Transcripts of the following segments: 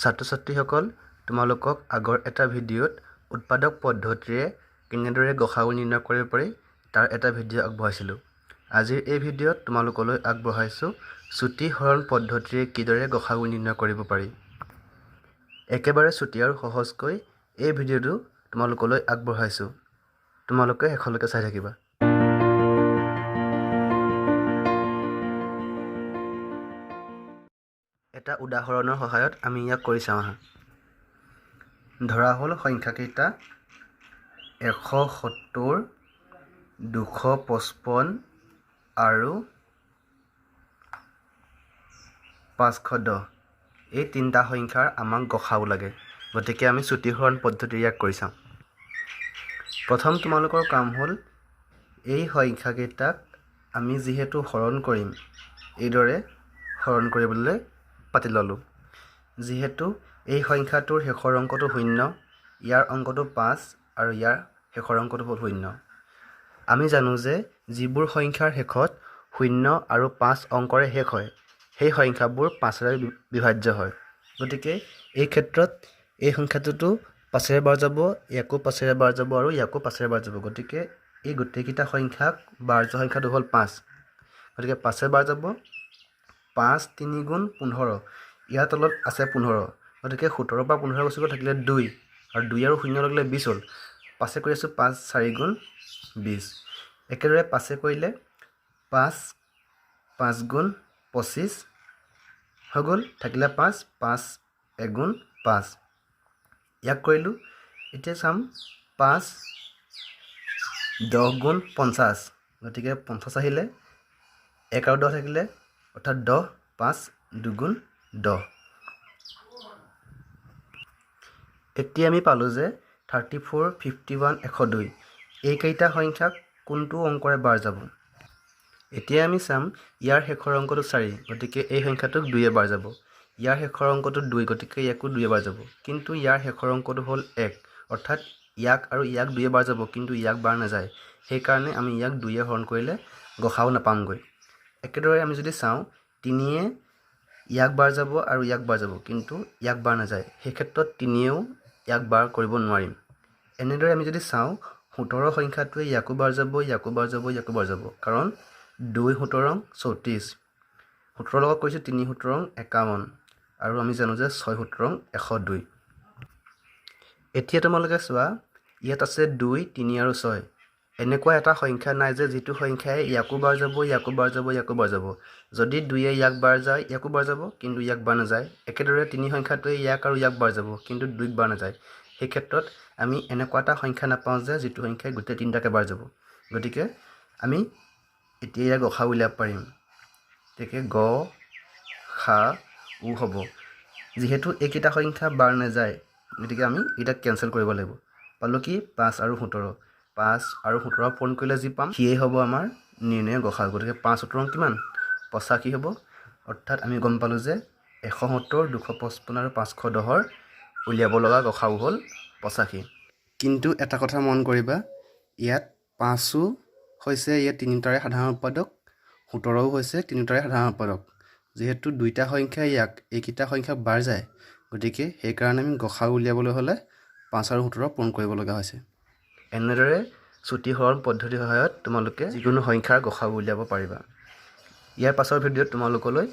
ছাত্ৰ-ছাত্ৰীসকল তোমালোকক আগৰ এটা ভিডিঅ'ত উৎপাদক পদ্ধতিৰে কেনেদৰে গসাউ নিৰ্ণয় কৰিব পাৰি তাৰ এটা ভিডিঅ' আগবঢ়াইছিলোঁ। আজিৰ এই ভিডিঅ'ত তোমালোকলৈ আগবঢ়াইছোঁ চুটি হৰণ পদ্ধতিৰে কিদৰে গসাউ নিৰ্ণয় কৰিব পাৰি। একেবাৰে চুটি আৰু সহজকৈ এই ভিডিঅ'টো তোমালোকলৈ আগবঢ়াইছোঁ। তোমালোকে শেষলৈকে চাই থাকিবা। এটা উদাহৰণৰ সহায়ত আমি ইয়াক কৰি চাওঁ আহা। ধৰা হ'ল সংখ্যাকেইটা 170, 255 আৰু 510। এই তিনিটা সংখ্যাৰ আমাক গসাউ লাগে, গতিকে আমি চুটি হৰণ পদ্ধতিৰে ইয়াক কৰি চাওঁ। প্ৰথম তোমালোকৰ কাম হ'ল এই সংখ্যাকেইটাক আমি যিহেতু হৰণ কৰিম, এইদৰে হৰণ কৰিবলৈ পাতি ল'লোঁ। যিহেতু এই সংখ্যাটোৰ শেষৰ অংকটো 0, ইয়াৰ অংকটো 5 আৰু ইয়াৰ শেষৰ অংকটো হ'ল 0। আমি জানো যে যিবোৰ সংখ্যাৰ শেষত 0 আৰু 5 অংকৰে শেষ হয়, সেই সংখ্যাবোৰ 5ৰে বিভাজ্য হয়। গতিকে এই ক্ষেত্ৰত এই সংখ্যাটোতো 5ৰে বাৰ যাব, ইয়াকো 5ৰে বাৰ যাব আৰু ইয়াকো 5ৰে বাৰ যাব। গতিকে এই গোটেইকেইটা সংখ্যাক বাৰ যোৱা সংখ্যাটো হ'ল 5। গতিকে 5ৰে বাৰ যাব। 5 3 গুণ 15, ইয়াৰ তলত আছে 15। গতিকে 17 পৰা 15 গুচি গ'ল, থাকিলে 2, আৰু 2 আৰু 0 লাগিলে 20 হ'ল। 5 কৰি আছোঁ, 5 4 গুণ 20। একেদৰে 5 কৰিলে 5 5 গুণ 25 হৈ গ'ল, থাকিলে 5 5 1 গুণ 5। ইয়াক কৰিলোঁ। এতিয়া চাম 5 10 গুণ 50, গতিকে 50 আহিলে, 1 আৰু 10 থাকিলে, অৰ্থাৎ 10, 5 2 গুণ 10। এতিয়া আমি পালোঁ যে 34, 51, 102 এইকেইটা সংখ্যাক কোনটো অংকৰে বাৰ যাব। এতিয়া আমি চাম ইয়াৰ শেষৰ অংকটো 4, গতিকে এই সংখ্যাটোক 2য়ে বাৰ যাব। ইয়াৰ শেষৰ অংকটো 2, গতিকে ইয়াকো 2য়ে বাৰ যাব। কিন্তু ইয়াৰ শেষৰ অংকটো হ'ল 1, অৰ্থাৎ ইয়াক আৰু ইয়াক 2য়ে বাৰ যাব, কিন্তু ইয়াক বাৰ নাযায়। সেইকাৰণে আমি ইয়াক 2য়ে হৰণ কৰিলে গসাউ নাপামগৈ। একেদৰে আমি যদি চাওঁ 3য়ে ইয়াক বাৰ যাব আৰু ইয়াক বাৰ যাব, কিন্তু ইয়াক বাৰ নাযায়। সেই ক্ষেত্ৰত 3য়েও ইয়াক বাৰ কৰিব নোৱাৰিম। এনেদৰে আমি যদি চাওঁ 17 সংখ্যাটোৱে ইয়াকো বাৰ যাব, ইয়াকো বাৰ যাব, ইয়াকো বাৰ যাব, কাৰণ 2 17 34। 17 লগত কৰিছোঁ 3 17 51, আৰু আমি জানো যে 6 17 102। এতিয়া তোমালোকে চোৱা, ইয়াত আছে 2 3 আৰু 6। এনেকুৱা এটা সংখ্যা নাই যে যিটো সংখ্যাই ইয়াকো বাৰ যাব, ইয়াকো বাৰ যাব, ইয়াকো বাৰ যাব। যদি 2য়ে ইয়াক বাৰ যায়, ইয়াকো বাৰ যাব, কিন্তু ইয়াক বাৰ নাযায়। একেদৰে 3 সংখ্যাটোৱে ইয়াক আৰু ইয়াক বাৰ যাব, কিন্তু 2ক বাৰ নাযায়। সেই ক্ষেত্ৰত আমি এনেকুৱা এটা সংখ্যা নাপাওঁ যে যিটো সংখ্যাই গোটেই তিনিটাকে বাৰ যাব। গতিকে আমি এতিয়া ইয়াক গসাউ উলিয়াব পাৰিম। গতিকে গ সা উ হ'ব। যিহেতু এইকেইটা সংখ্যা বাৰ নাযায়, গতিকে আমি এইকেইটাক কেঞ্চেল কৰিব লাগিব। পালোঁ কি 5 আৰু 17। 5 আৰু 17 পূৰণ কৰিলে যি পাম সিয়েই হ'ব আমাৰ নিৰ্ণয়ৰ গসাউ। গতিকে 5 17 কিমান 85 হ'ব। অৰ্থাৎ আমি গম পালোঁ যে 170, 255 আৰু 510ৰ উলিয়াব লগা গসাউ হ'ল 85। কিন্তু এটা কথা মন কৰিবা, ইয়াত 5ও হৈছে ইয়াত তিনিটাৰে সাধাৰণ উৎপাদক, 17ও হৈছে তিনিটাৰে সাধাৰণ উৎপাদক। যিহেতু দুইটা সংখ্যাই এইকেইটা সংখ্যাক বাৰ যায়, গতিকে সেইকাৰণে আমি গসাউ উলিয়াবলৈ হ'লে 5 আৰু 17 পূৰণ কৰিব লগা হৈছে। এনেদৰে চুটি হৰণ পদ্ধতিৰ সহায়ত তোমালোকে যিকোনো সংখ্যাৰ গসাউ উলিয়াব পাৰিবা। ইয়াৰ পাছৰ ভিডিঅ'ত তোমালোকলৈ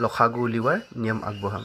লসাগু উলিওৱাৰ নিয়ম আগবঢ়াম।